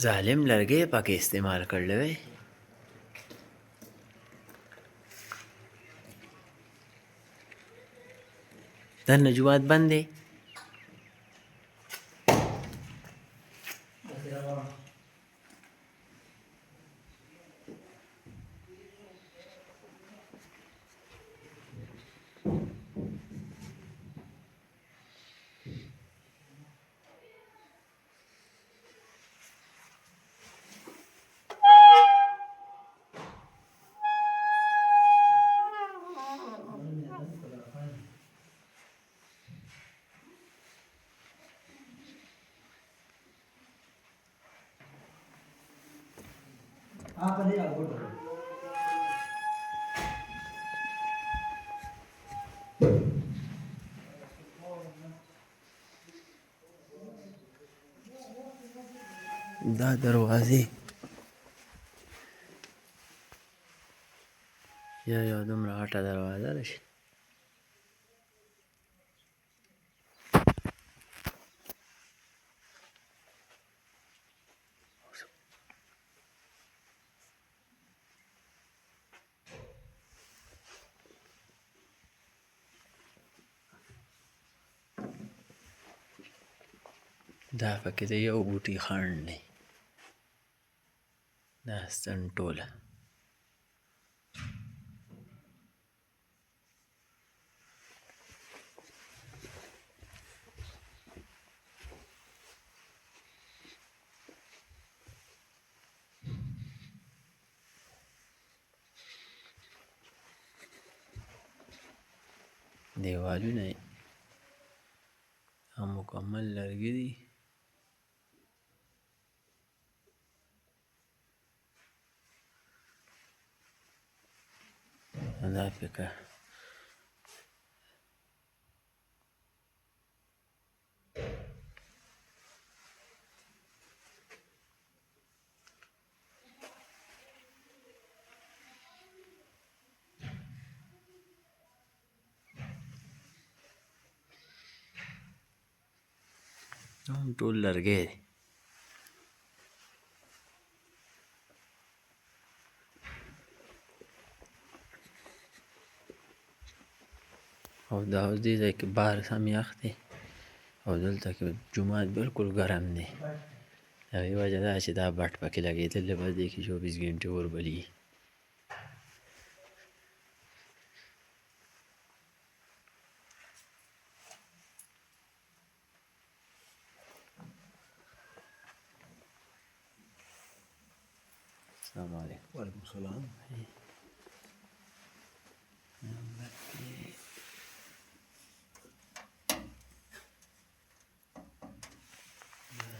ظالم لرګی پکې استعمال کړل وی. دنه جومات بند دی. دا دروازې یو دومره غټه دروازه ده چې دا پکې د یو بوټي خنډ دی. دا ستن ټوله دیوالونه یې مکمل لرګي دي. دا فکر هم ټول لرګی دی. او دا اوس دې ځای کې بار سم یخ دی او دلته کې جومات بلکل ګرم دی. د هغې وجه دا چې دا بټ پکې لګېدلی، بس دې کې 24 ګنټې اور بلېږي. السلام علیکم. وعلیکم السلام.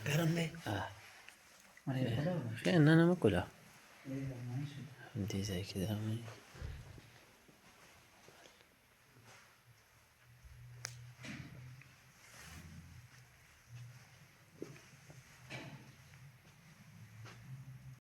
ګرم دی؟ خیر نه نه مه کوله. دې ځای کې دا